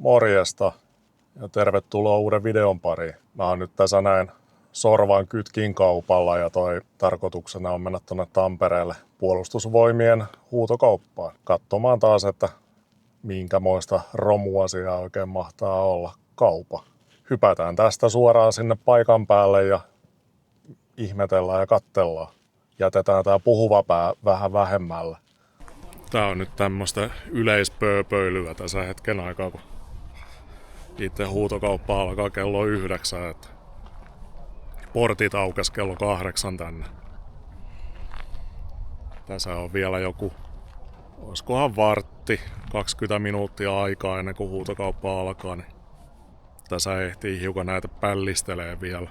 Morjesta ja tervetuloa uuden videon pariin. Mä oon nyt tässä näin Sorvan Kytkin kaupalla ja tarkoituksena on mennä tuonne Tampereelle Puolustusvoimien huutokauppaan. Katsomaan taas, että minkämoista romuasiaa oikein mahtaa olla kaupa. Hypätään tästä suoraan sinne paikan päälle ja ihmetellään ja katsellaan. Jätetään tää puhuva pää vähän vähemmälle. Tää on nyt tämmöstä yleispööpöilyä tässä hetken aikaa, kun itse huutokauppa alkaa kello 9, että portit aukes kello 8 tänne. Tässä on vielä joku, olisikohan vartti, 20 minuuttia aikaa ennen kuin huutokauppa alkaa, niin tässä ehtii hiukan näitä pällistelee vielä.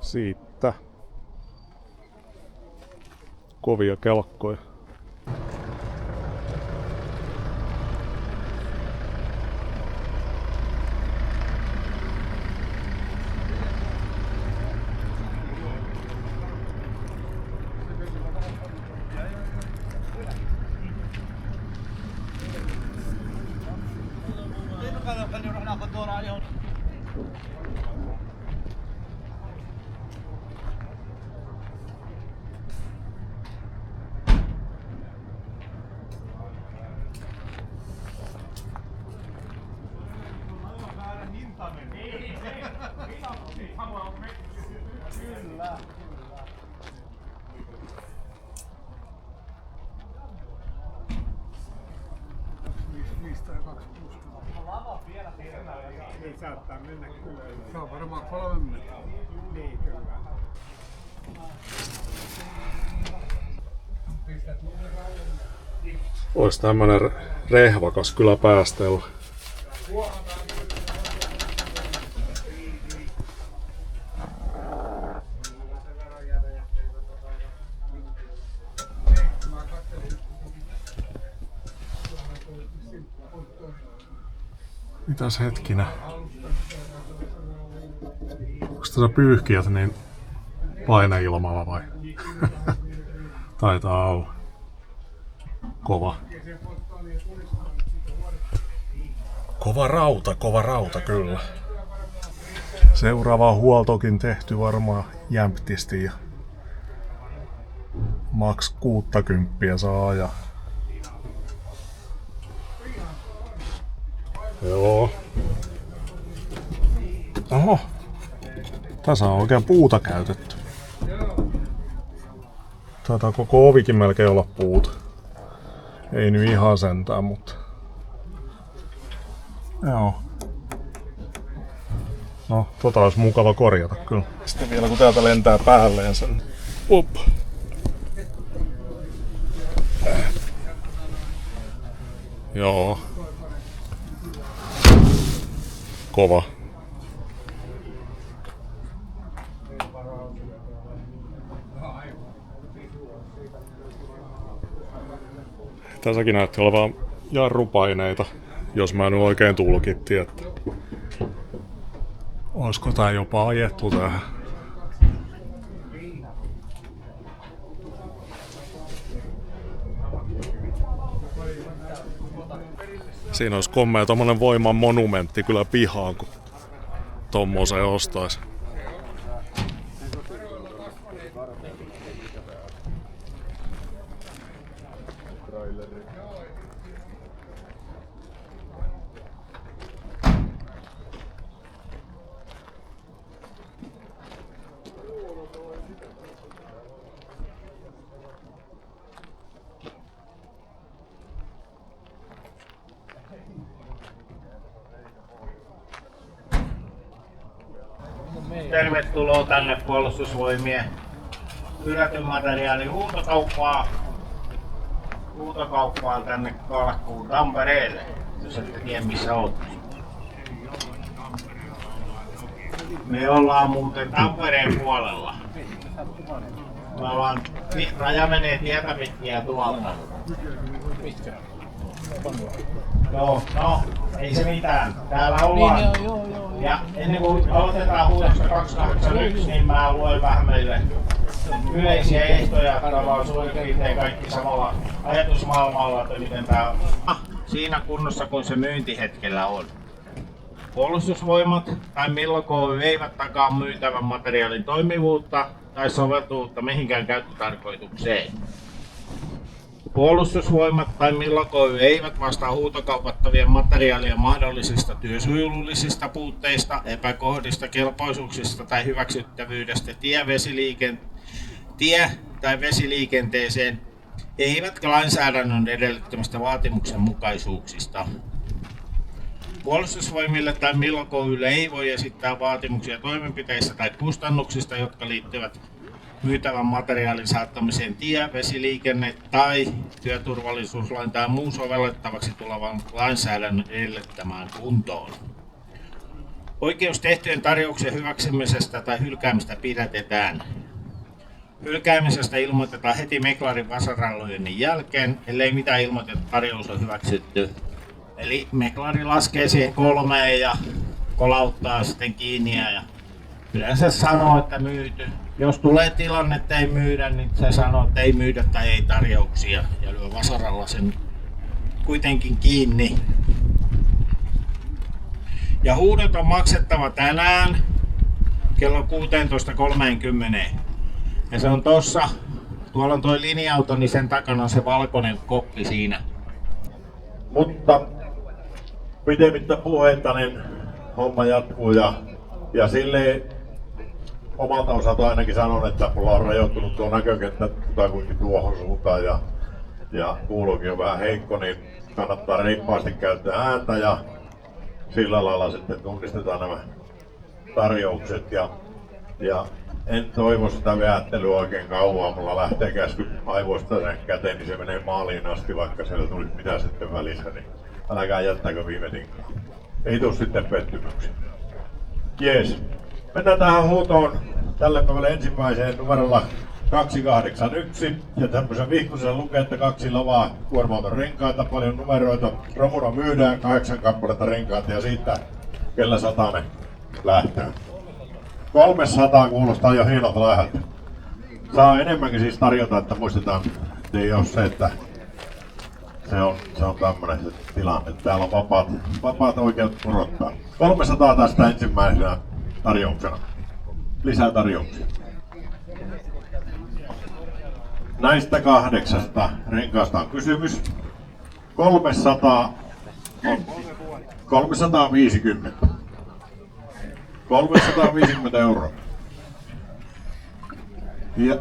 Siitä kovia kelkkoja. Niin saattaa mennä kyllä. Se on varmaan 3 metriä. Niin kyllä. Ois tämmönen rehvakas kyllä päästellä. Mitäs hetkinä? Onks tässä pyyhkijät niin paineilmalla vai? Taitaa olla. Kova. Kova rauta kyllä. Seuraava huoltokin tehty varmaan jämptisti ja maks 60 saa ajaa. Joo. Oho. Tässä on oikein puuta käytetty. Taitaa koko ovikin melkein olla puuta. Ei nyt ihan sentään, mutta... Joo. No, tota olisi mukava korjata kyllä. Sitten vielä kun täältä lentää päälleen sen. Up. Joo. Kova. Tässäkin näytti olevan jarrupaineita, jos mä nyt oikein tulkittiin, että olisiko tää jopa ajettu tähän. Siinä olisi kommea tommonen voiman monumentti kyllä pihaan, kun tommosen ostais. Tervetuloa tänne Puolustusvoimien hylätyn materiaalin huutokauppaan tänne Kalkkuun Tampereelle, jos ette tiedä missä olet. Me ollaan muuten Tampereen puolella. Me ollaan, raja menee tietä pitkiä tuolta. Joo, no, ei se mitään. Täällä ollaan. Ja ennen kuin aloitetaan huudosta 281, niin mä luen vähän meille yleisiä ehtoja. Tämä on suurin piirtein kaikki samalla ajatusmaailmalla, että miten tää on siinä kunnossa kuin se myyntihetkellä on. Puolustusvoimat tai Millo Oy eivät takaa myytävän materiaalin toimivuutta tai soveltuvuutta mihinkään käyttötarkoitukseen. Puolustusvoimat tai Millo Oy eivät vastaa huutokaupattavien materiaalien mahdollisista työsuojelullisista puutteista, epäkohdista, kelpoisuuksista tai hyväksyttävyydestä tie- tai vesiliikenteeseen, eivätkä lainsäädännön edellyttämistä vaatimuksenmukaisuuksista. Puolustusvoimille tai Millo Oy:lle ei voi esittää vaatimuksia toimenpiteistä tai kustannuksista, jotka liittyvät myytävän materiaalin saattamiseen tie-, vesiliikenne- tai työturvallisuuslain tai muun sovellettavaksi tulevan lainsäädännön edellyttämään kuntoon. Oikeus tehtyjen tarjouksen hyväksymisestä tai hylkäämistä pidätetään. Hylkäämisestä ilmoitetaan heti meklarin vasaralloinnin jälkeen, ellei mitään ilmoiteta tarjous on hyväksytty. Eli meklari laskee siihen 3 ja kolauttaa sitten kiinni ja yleensä sanoo, että myyty. Jos tulee tilanne, että ei myydä, niin se sanoo, että ei myydä tai ei tarjouksia ja lyö vasaralla sen kuitenkin kiinni. Ja huudot on maksettava tänään kello 16.30. Ja se on tossa, tuolla on toi linja-auto, niin sen takana on se valkoinen koppi siinä. Mutta pidemmittä puheita, niin homma jatkuu ja silleen omalta osalta ainakin sanon, että mulla on rajoittunut tuo näkökenttä kutakuinkin tuohon suuntaan ja kuuluukin on vähän heikko, niin kannattaa reippaasti käyttää ääntä ja sillä lailla sitten tunnistetaan nämä tarjoukset ja en toivo sitä väänttelyä oikein kauan. Mulla lähtee käsky aivoista sen käteen, niin se menee maaliin asti, vaikka siellä tulisi mitä sitten välissä, niin älkää jättäkö viime tinkaan. Ei tuu sitten pettymyksiä. Jees. Mennään tähän huutoon tälle päivälle ensimmäiseen numerolla 281. Ja tämmöisen vihkosen lukee, että 2 lavaa kuorma-auton renkaita, paljon numeroita. Romuna myydään 8 kappaletta renkaita ja siitä kellä 100 lähtee. 300 kuulostaa jo hienolta läheltä. Saa enemmänkin siis tarjota, että muistetaan, että ei ole se, että se on tämmönen se tilanne. Täällä on vapaat oikeudet korottaa. 300 tästä ensimmäisenä tarjouksena. Lisää tarjouksia. Näistä 8 renkaasta on kysymys. 350. 350 €. Ja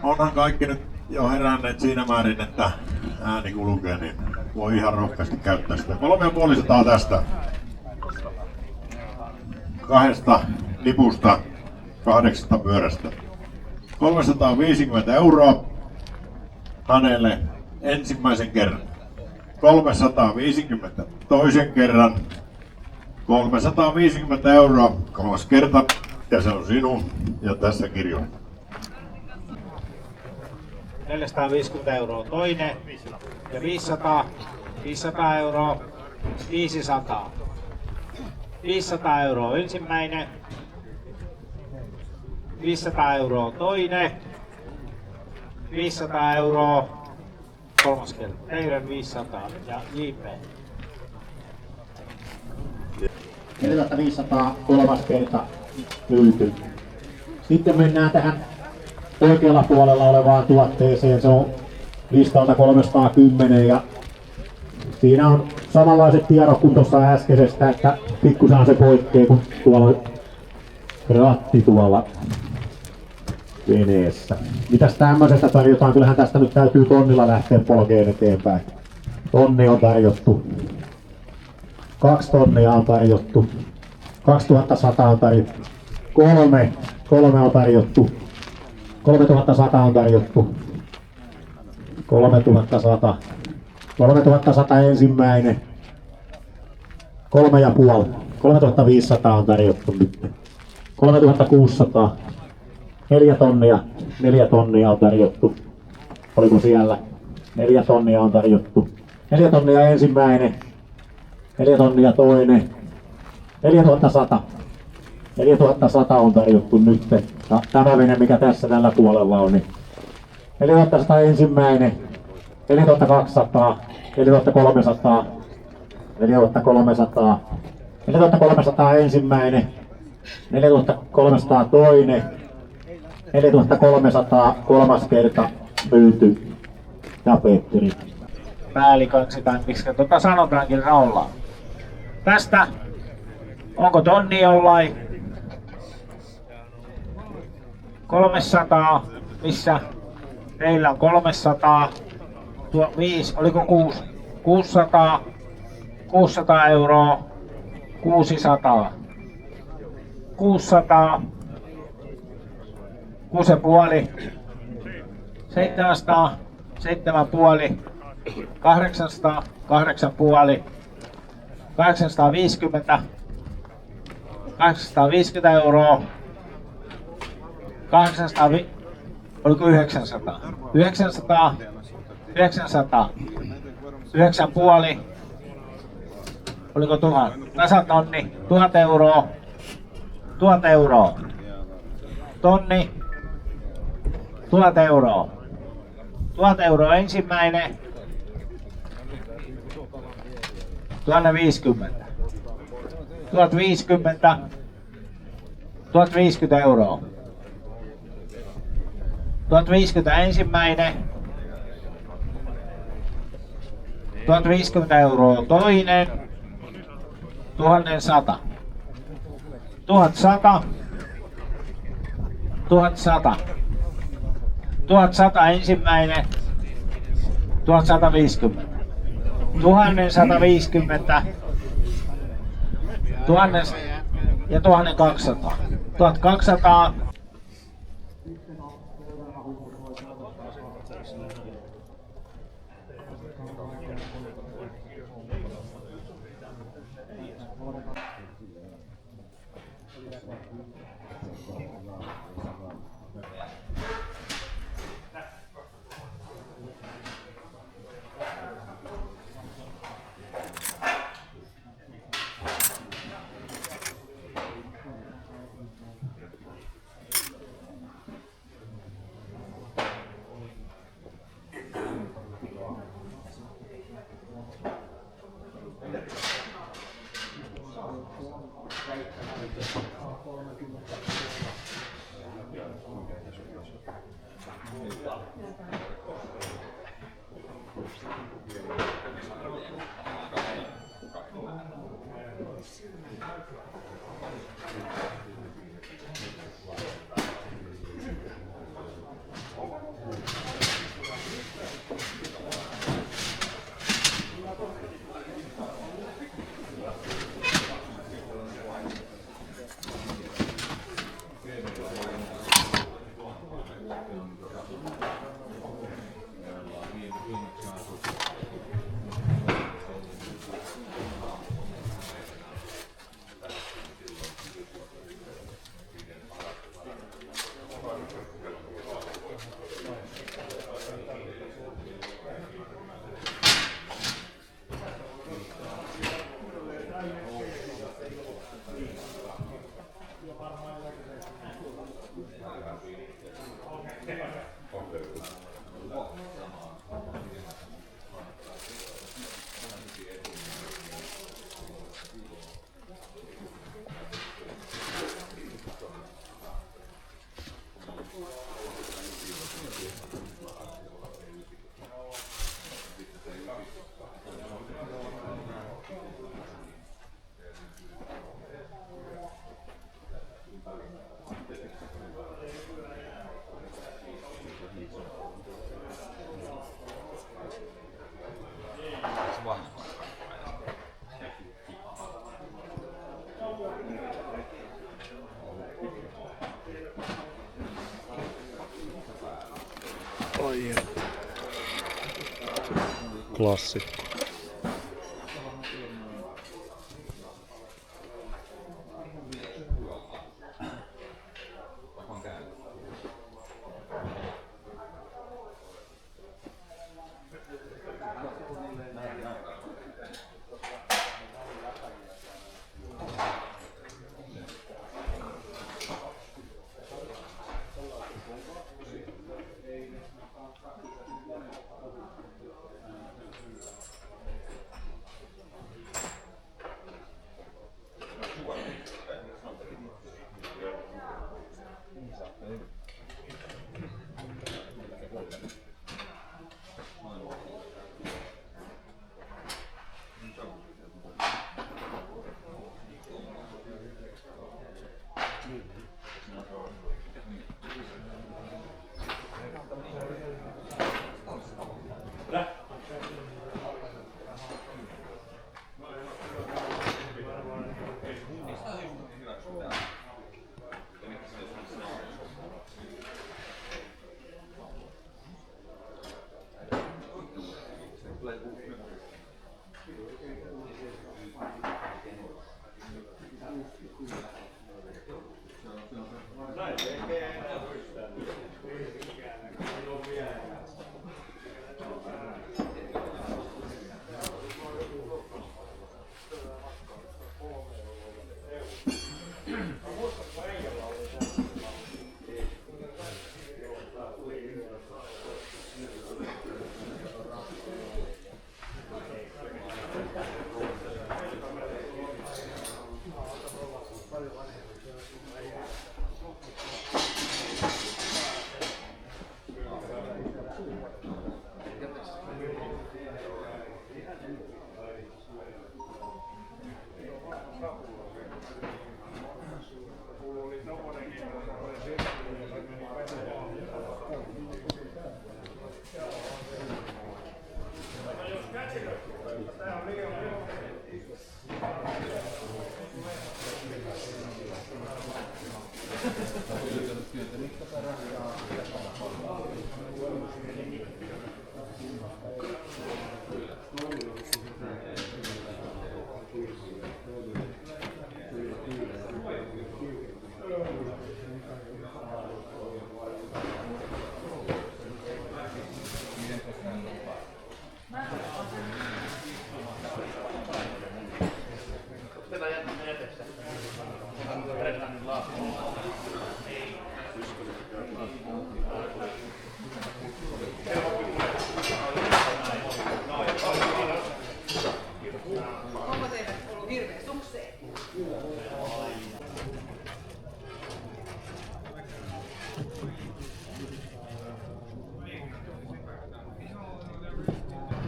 onhan kaikki nyt jo heränneet siinä määrin, että ääni kulkee, niin voi ihan rohkeasti käyttää sitä. 350 tästä. 2 lipusta 8 pyörästä. 350 € hänelle ensimmäisen kerran. 350 toisen kerran. 350 € 3. kerta. Ja se on sinun ja tässä kirjoin. 450 € toinen ja 500 €, 500. 500 € ensimmäinen, 500 € toinen, 500 € 3. kerta. Teidän 500 ja JP. 4500 3. kerta myyty. Sitten mennään tähän oikealla puolella olevaan tuotteeseen. Se on listalta 310 ja siinä on samanlaiset tiedot kuin tuossa äskeisestä, että pikkusen se poikkeaa kuin tuolla ratti tuolla veneessä. Mitäs tämmöisestä tarjotaan? Kyllähän tästä nyt täytyy tonnilla lähteä polkeen eteenpäin. Tonni on tarjottu. 2 tonnia on tarjottu. 2100 on tarjottu. 3 on tarjottu. 3100 on tarjottu. 3100. 3100 ensimmäinen. 3,5. 3500 on tarjottu nyt. 3600. 4 tonnia. 4 tonnia on tarjottu. Oliko siellä? 4 tonnia on tarjottu. 4 tonnia ensimmäinen. 4 tonnia toinen. 4100. 4100 on tarjottu nyt. Tämä vene, mikä tässä tällä puolella on, niin 4100 ensimmäinen. 4200. 4300. 4300. 4300 ensimmäinen. 4300 toinen. 4300 3. kerta myyty. Ja Petteri. Päälliköksi tai miksi sanotaankin Raulaa. Tästä, onko tonni jollain? 300, missä teillä on 300, tuo 5, oliko 6? 600, 600 €, 600, 600, 6,5, 700, 7,5, 800, 8,5, 850, 850 €, 800, oliko 900? 900, 900, 9,5, oliko 1000? Tasatonni, 1000 €, 1000 €, tonni, 1000 €, 1000 € ensimmäinen, 1050, 1050, 1050 €, 1050 ensimmäinen, 1050 € toinen, 1100, 1100, 1100, 1100 ensimmäinen, 1150, 1150, 1000 ja 1200, 1200, klassikko.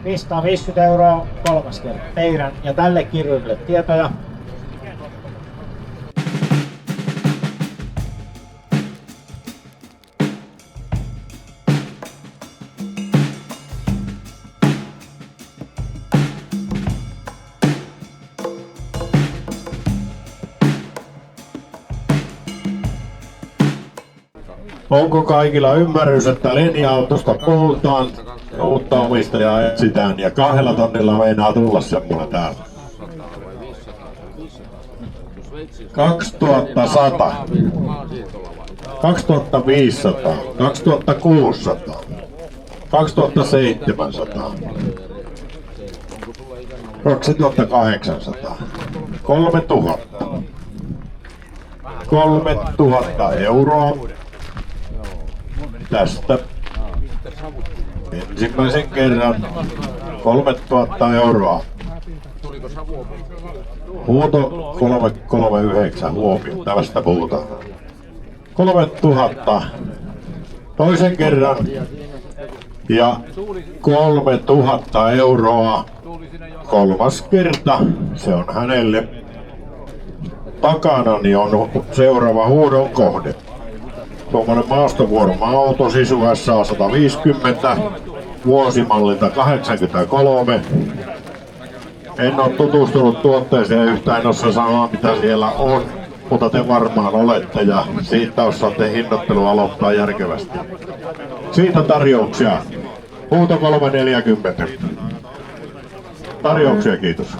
€550 kolmas kerta teidän ja tälle kirjoille tietoja. Onko kaikilla ymmärrys, että linja-autosta puhutaan, uutta omistajaa etsitään ja 2 tonnilla meinaa tulla semmoinen täällä. 2100, 2500, 2600, 2700, 2800, 3000, 3000 euroa. Tästä ensimmäisen kerran 3000 euroa. Huuto 339, huomio, tästä puhutaan. 3000 toisen kerran ja 3000 euroa kolmas kerta. Se on hänelle. Takanani on seuraava huudon kohde. Tuommoinen maastovuoroma-auto Sisu SA 150, vuosimallilta 83. En ole tutustunut tuotteeseen yhtään, en osaa sanoa mitä siellä on, mutta te varmaan olette ja siitä osaatte hinnoittelu aloittaa järkevästi. Siitä tarjouksia. Huuto 340. Tarjouksia, kiitos.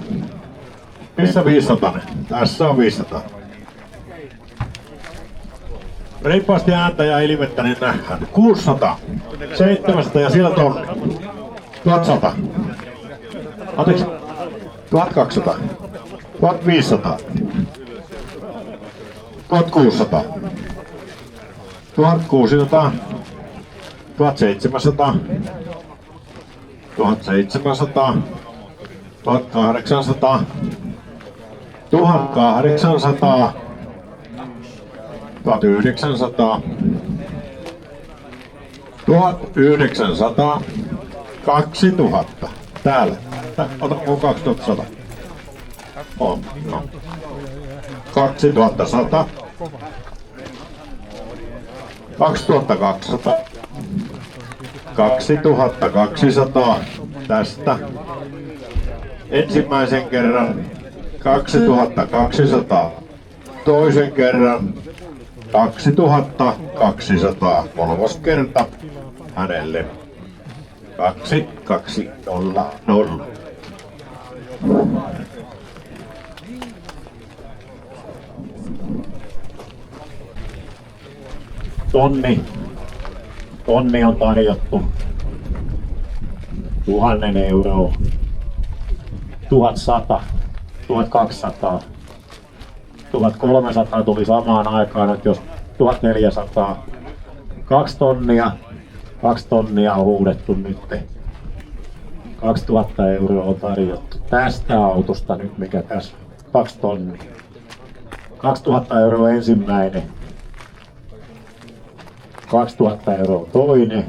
Missä 500? Tässä on 500. Reippaasti ääntä ja ilmettä, niin nähdään. 600, 700 ja siellä tonni. 1100. Anteeksi. 1200. 1500. 1600. 1600. 1700. 1700. 1800. 1800. 1900, 1900, 2000, täällä, on 2100, on, no. 2100, 2200, 2200, tästä, ensimmäisen kerran, 2200, toisen kerran, 2200, kolmas kerta hänelle. 2200. Tonni on tarjottu. 1000 euroa. 1100, 1200. 1300 tuli samaan aikaan, että jos 1400, 2 tonnia on huudettu nyt. 2000 euroa on tarjottu tästä autosta nyt, mikä tässä 2 tonnia. 2000 euroa ensimmäinen. 2000 euroa toinen.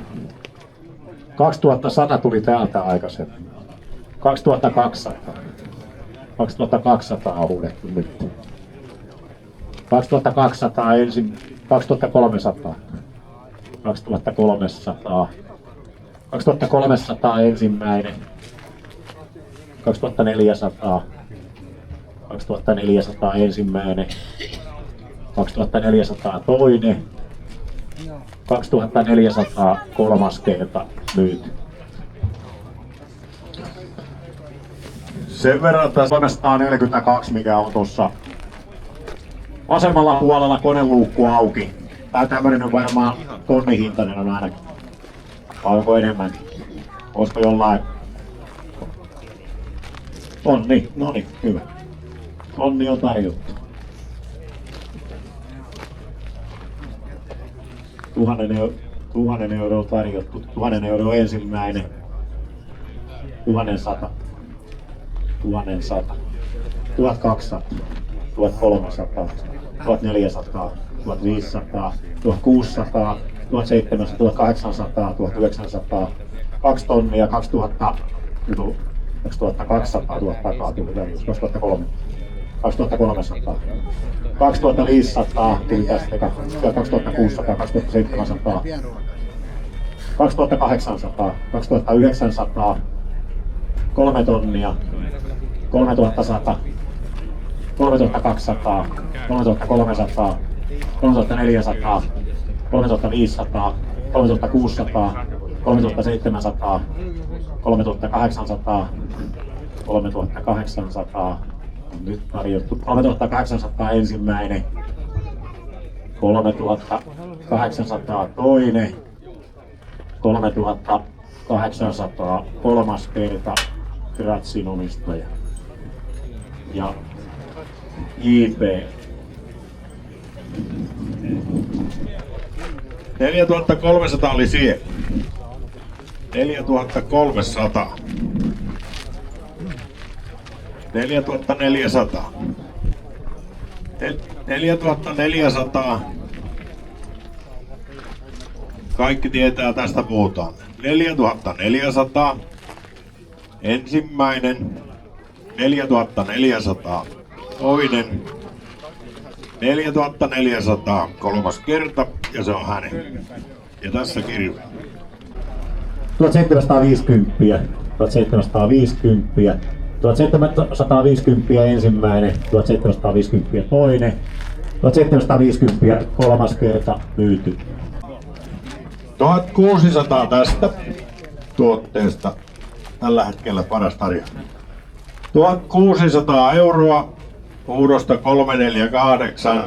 2100 tuli täältä aikaisemmin. 2200. 2200 on huudettu nyt. 2200 ensin, 2300, 2300, 2300 ensimmäinen, 2400, 2400 ensimmäinen, 2400 toinen, 2400 kolmas kerta myyty. Sen verran tässä 342, mikä on tuossa vasemmalla puolella koneluukku auki. Tää tämmönen on varmaan tonnin hintainen on ainakin. Vai onko enemmän? Olisiko jollain? Tonni, noniin, hyvä. Tonni on tarjottu. 1000 euroa tarjottu. 1000 euroa ensimmäinen. 1100. 1100. 1200. 1300. 1400, 1500, 1600, 1700, 1800, 1900, 2 tonnia, 2000, 2200 tuot takaa tuli 2003, 2300, 2500 tuli tästä, 2600, 2700, 2800, 2900, 3 tonnia, 3100, 3200, 3300, 3400, 3500, 3600, 3700, 3800, 3800, nyt tarjottu 3800 ensimmäinen, 3800 toinen, 3800 kolmas kerta Gratsin omistaja ja JP. 4300 oli siihen. 4300. 4400. 4400. Kaikki tietää, tästä puhutaan. 4400. Ensimmäinen. 4400. Toinen. 4400. Kolmas kerta ja se on hänen. Ja tässä kirja. 1750, 1750, 1750 ensimmäinen, 1750 toinen, 1750 kolmas kerta myyty. 1600 tästä tuotteesta tällä hetkellä paras tarjous. 1600 euroa, huudosta 348,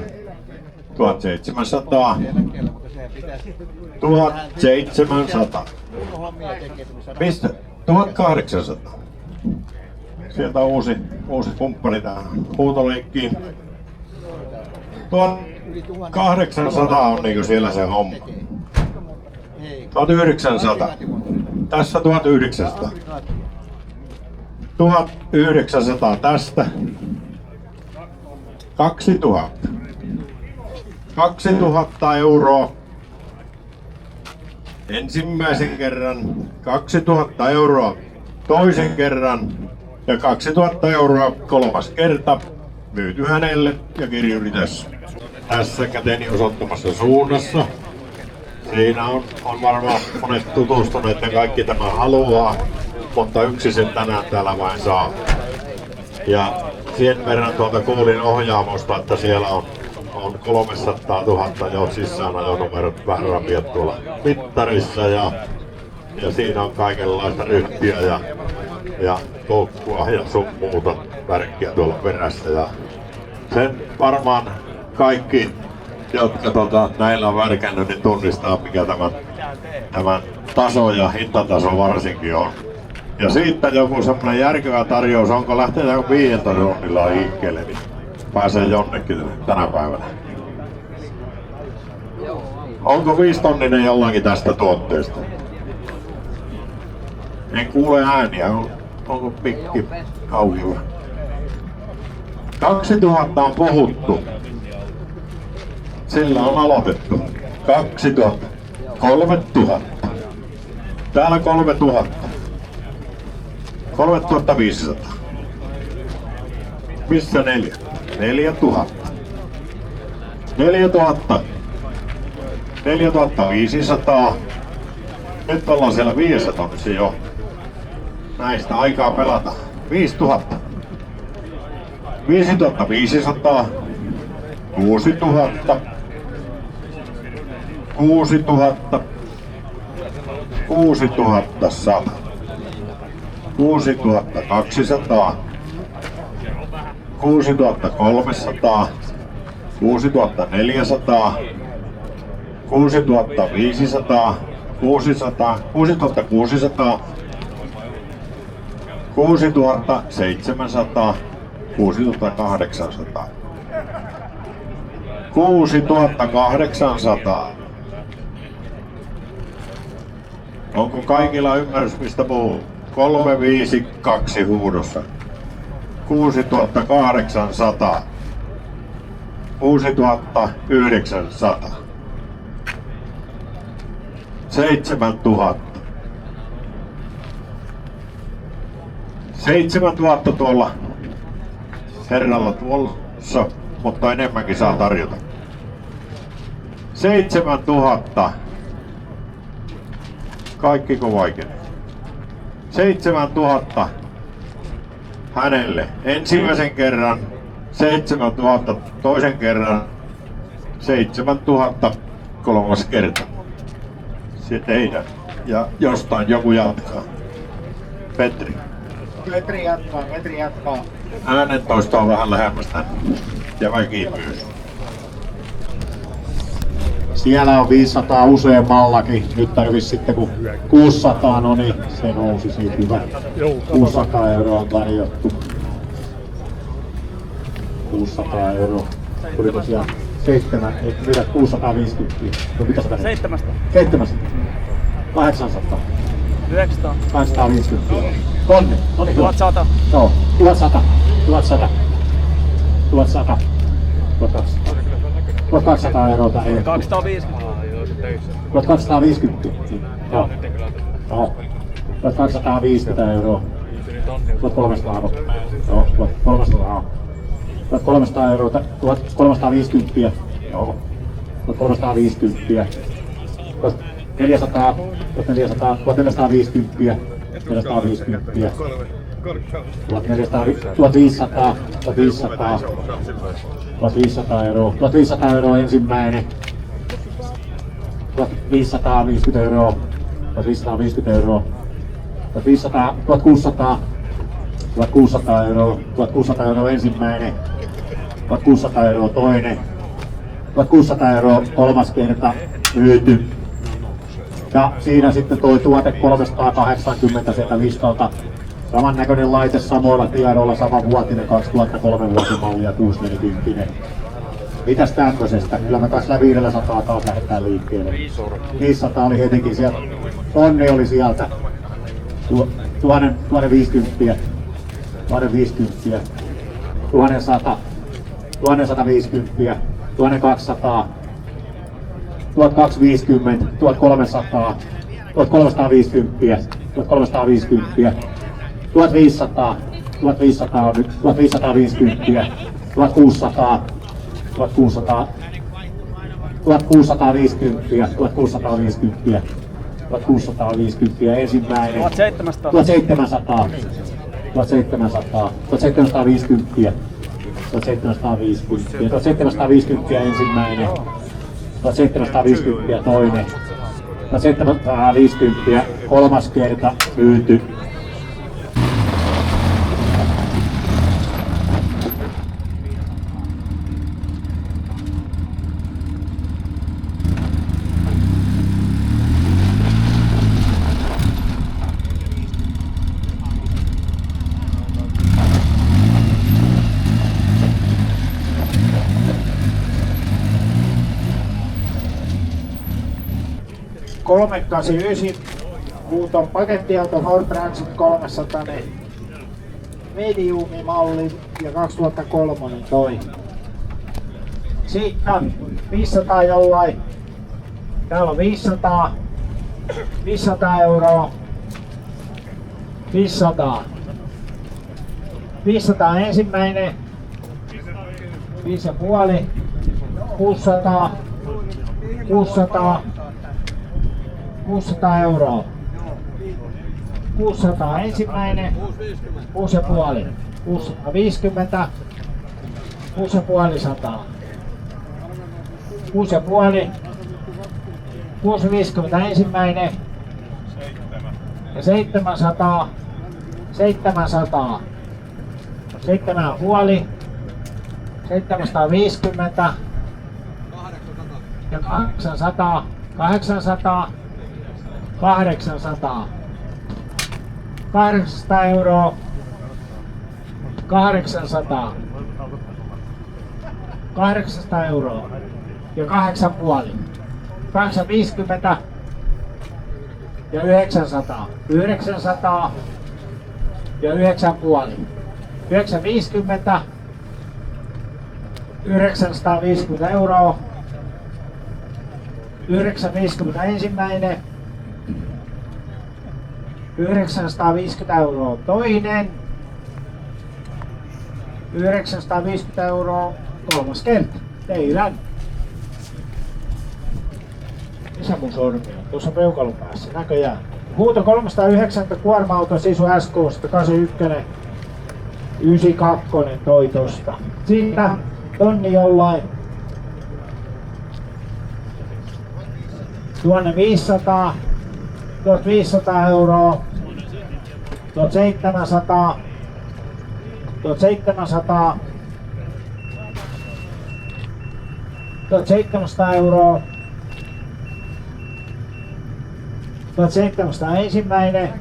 1700, 1700, mistä? 1800. Sieltä on uusi kumppani tähän huutoleikkiin. 1800 on niinku siellä se homma. 1900. Tässä 1900. 1900 tästä. 2000. 2000 euroa. Ensimmäisen kerran. 2000 euroa toisen kerran. Ja 2000 euroa kolmas kerta. Myyty hänelle ja kirjuri tässä käteni osoittamassa suunnassa. Siinä on varmaan monet tutustuneet ja kaikki tämä haluaa, mutta yksi sen tänään täällä vain saa. Ja sen verran kuulin ohjaamosta, että siellä on 300 000 jo sisäänajonumerot vähän rapiat tuolla mittarissa ja siinä on kaikenlaista ryhtiä ja koukkua ja sun muuta värkkiä tuolla perässä. Ja sen varmaan kaikki, jotka näillä on värkännyt, niin tunnistaa mikä tämän taso ja hintataso varsinkin on. Ja siitä joku semmoinen järkevä tarjous, onko lähtenyt 5 ronnilla liikkeelle, niin pääsee jonnekin tänä päivänä. Onko 5 tonninen jollakin tästä tuotteesta? En kuule ääniä, onko pikki aukilla? 2000 on puhuttu. Sillä on aloitettu. 2000. 3000. Täällä 3000. 3500. Missä 4? 4000. 4000. 4500. Nyt ollaan siellä 500 jo. Näistä aikaa pelata. 5000. 5500. 6000. 6000. 6100. 6200. 6300. 6400. 6500. 600. 6600. 6700. 6800. 6800. Onko kaikilla ymmärrys mistä puhuu? 352 huudossa. 6800. 6900. 7000. 7000 tuolla herralla tuossa, mutta enemmänkin saa tarjota. 7000. Kaikkiko vaikea? 7000 hänelle ensimmäisen kerran, 7000 toisen kerran, 7000 kolmas kerta. Se teidän. Ja jostain joku jatkaa. Petri. Petri jatkaa. Äänentoista on vähän lähemmäs tänne. Ja väki myös. Siellä on 500 useammallakin. Nyt tarvitsisi sitten kun 600, no niin se nousi siitä hyvä. 600 euroa on tarjottu. 600 euroa. Tuli tosiaan 650. No mitä sä 700. 700. 800. 900. 850. Tonne. No niin, 1100. Joo, 1100. 1100. 1100. 1200. 1200 euroa tai ei. 250. 1250. Joo. Joo. 1250 euroa. 1300. Joo, 1300. 1300 euroa. 1350. Joo. 1350. 400. 400. 1450. 450. 1500. 1500. 1500 euroa. 1500 euroa ensimmäinen. 1550 euroa. 1550 euroa. 1500, 1600. 1600 euroa, 1600 euroa ensimmäinen, 1600 euroa toinen, 1600 euroa kolmas kerta myyty. Ja siinä sitten toi tuote 380 sieltä listolta. Samannäköinen laite samoilla tiedoilla, samanvuotinen 2003 vuosimallia 640. Mitäs tämmöisestä? Kyllä me taas 500 taas lähdetään liikkeelle. 500 oli hetikin sieltä. Tonni oli sieltä. 1050. 1050. 1100. 1150. 1200. 1250. 1300. 1350. 1350. 1500. 1500 on nyt. 1550. 1600. 1600, 1650, 1650, 1650 ensimmäinen, 1700, 1700, 1700, 1750, 1750, 1750 ensimmäinen, 1750 toinen, 1750 kolmas kerta myyty. Huuton pakettiauto Ford Transit 300 mediumimalli ja 2003 toi. Sitten 500 jollain. Täällä on 500. 500 euroa. 500. 500 ensimmäinen. 5,5. 600. 600. 600 euroa. 600 ensimmäinen. 6,5. 650. 6,5 100. 6,5. 650 ensimmäinen. Ja 700. 700. 7,5. 750. Ja 800. 800. 800. 800 euroa. 800. 800 euroa. Ja 8,5. 850. Ja 900. 900. Ja 9,5. 950. 950 euroa. 950 ensimmäinen. 950 euroa toinen. 950 euroa kolmas kerta. Teidän. Missä mun sormi on? Tuossa peukalon päässä näköjään. Huuto 390 kuorma-auto Sisu SK 81. 92 toi tosta. Siitä tonni jollain. 1500. 1500 euroa. 1700. 1700. 1700 euroa. 1700 ensimmäinen.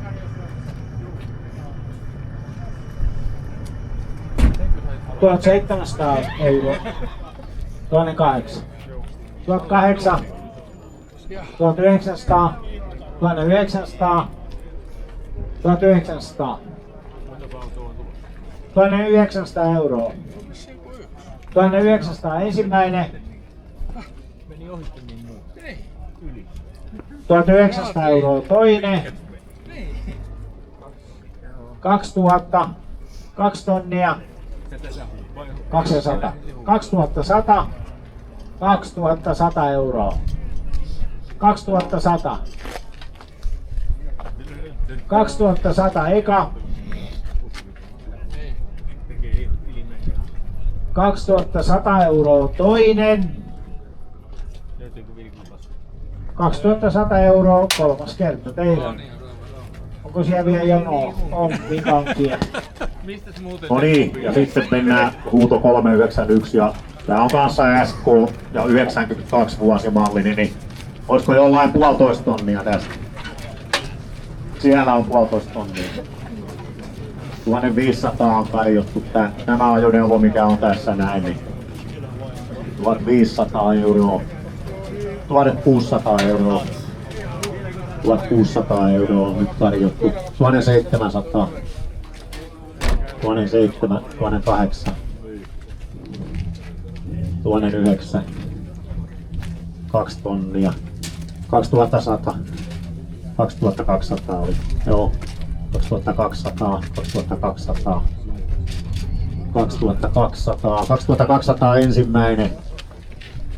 1700 euroa. Toinen 8. 1800. 1900. 1900. 1900. 1900 euroa. 1900 ensimmäinen. 1900 euroa toinen. 2000. 2 tonnia. 200. 2100. 2100 euroa. 2100. 2100 eka. 2100 euroa toinen. 2100 euroa kolmas kerta teidän. Onko siellä vielä jonoa? On, mikä on siellä? No niin, ja sitten mennään huuto 391 ja tää on kanssa SK ja 92 vuosimalli, niin olisiko jollain 1,5 tonnia tästä? Siellä on 1,5 tonnia. 1500 on tarjottu. Tämä ajoneuvo mikä on tässä näin, niin 1500 euroa. 1600 euroa. 1600 euroa on nyt tarjottu. 1700. 1700, 1800. 1900. 2 tonnia. 2100. 2200 oli. Joo. 2200, 2200, 2200, 2200 ensimmäinen,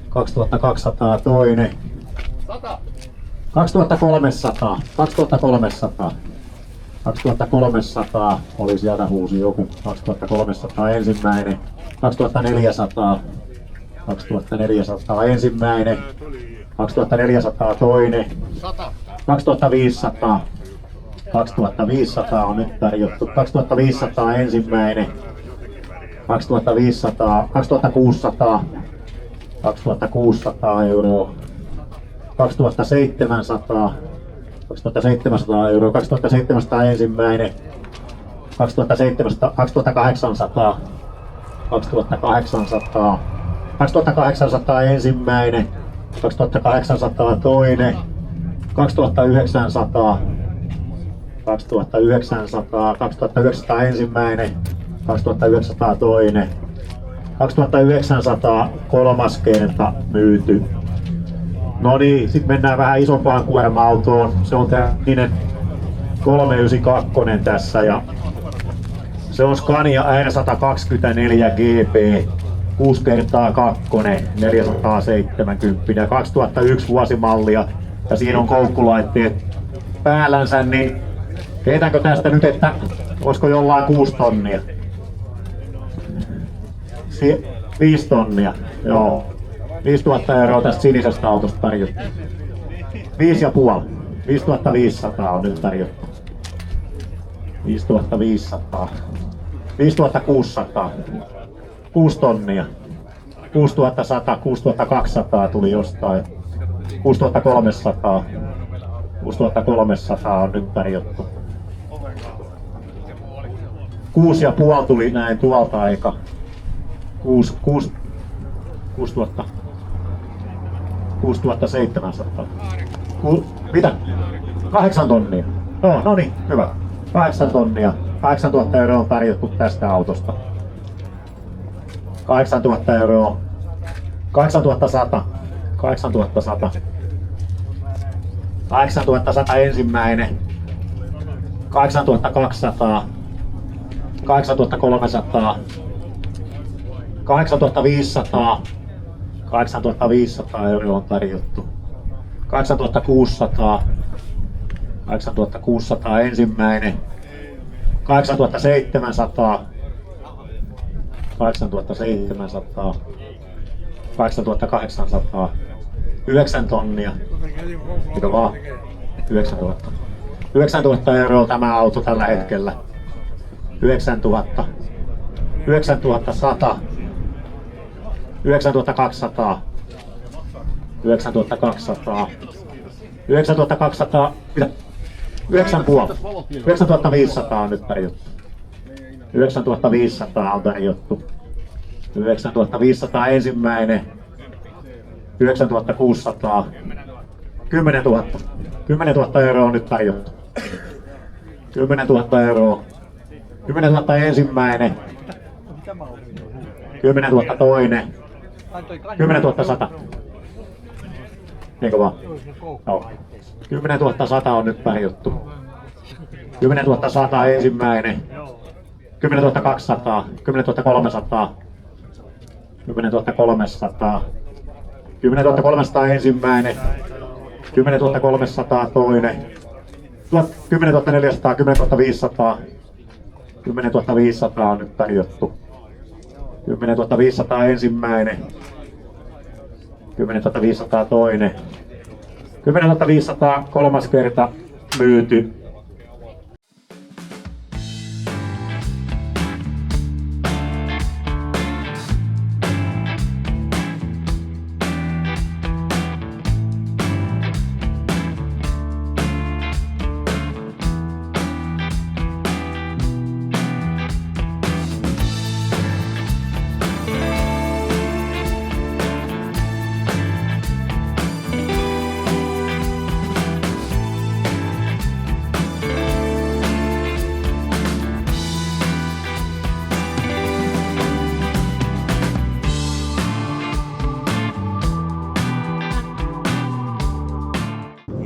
2200 toinen, 2300, 2300, 2300 oli sieltä huusi joku, 2300 ensimmäinen, 2400, 2400 ensimmäinen, 2400 toinen, 2500, 2500 on nyt tarjottu. 2500 ensimmäinen. 2500, 2600. 2600 euroa. 2700. 2700 euroa. 2700 ensimmäinen. 2700, 2800. 2800. 2800 ensimmäinen. 2800 toinen. 2900. 2900, 2900 ensimmäinen, 2900 toinen, 2900 kolmas kerta myyty. No niin, sitten mennään vähän isompaan kuorma-autoon. Se on tämmöinen 392 tässä ja se on Scania R124 GP 6 kertaa 2 470 2001 vuosimallia ja siinä on koukkulaitteet päällänsä, niin heitäänkö tästä nyt, että olisiko jollain 6 tonnia? 5 tonnia, joo. 5000 euroa tästä sinisestä autosta tarjottu. 5,5. 5500 on nyt tarjottu. 5500. 5600. 6 tonnia. 6100, 6200 tuli jostain. 6300. 6300 on nyt tarjottu. 6,5 tuli näin tuolta aika. 6700. Mitä? 8 tonnia. No niin, hyvä. 8 tonnia. 8000 euroa on tarjottu tästä autosta. 8000 euroa. 8100. 8100. 8100 ensimmäinen. 8200. 8300. 8500. 8500 euroa on tarjottu. 8600. 8600 ensimmäinen. 8700. 8700. 8800. 9 tonnia. Mitä vaan? 9000. 9000 euroa tämä auto tällä hetkellä. 9000. 9100. 9200. 9200. 9200. Mitä? 9,5. 9500 on nyt tarjottu. 9500 on tarjottu. 9500 ensimmäinen. 9600. 10 000. 10 000 euroa on nyt tarjottu. 10 000 euroa. 10 000 ensimmäinen. 10 000 toinen. 10 100. Eikö vaan? Joo. 10 100 on nyt tarjottu. 10 100 ensimmäinen. 10 200. 10 300. 10 300. 10 300 ensimmäinen. 10 300 toinen. 10 400. 10 500. 10 500 on nyt tarjottu. 10 500 ensimmäinen. 10 500 toinen. 10 500 kolmas kerta myyty.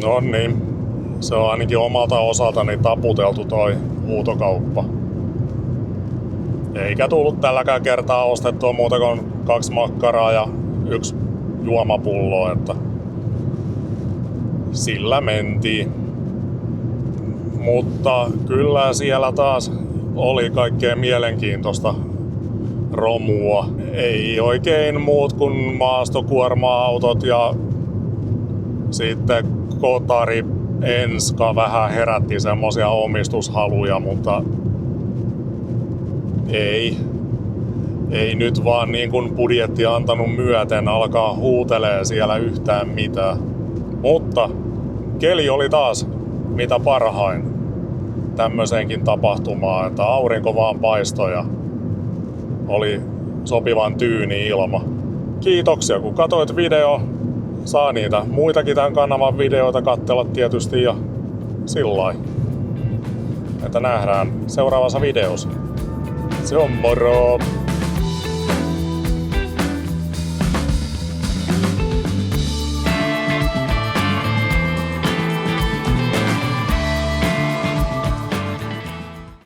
No niin, se on ainakin omalta osaltani taputeltu toi huutokauppa. Eikä tullut tälläkään kertaa ostettua muuta kuin 2 makkaraa ja 1 juomapullo, että sillä mentiin. Mutta kyllä siellä taas oli kaikkea mielenkiintoista romua. Ei oikein muut kuin maastokuorma-autot ja sitten Kotari Enska vähän herätti semmosia omistushaluja, mutta ei nyt vaan niin kuin budjetti antanut myöten alkaa huutelee siellä yhtään mitään. Mutta keli oli taas mitä parhain tämmöiseenkin tapahtumaan, että aurinko vaan paistoi ja oli sopivan tyyni ilma. Kiitoksia kun katsoit video. Saa niitä muitakin tämän kanavan videoita katsella tietysti ja sillain. Että nähdään seuraavassa videossa. Se on moro!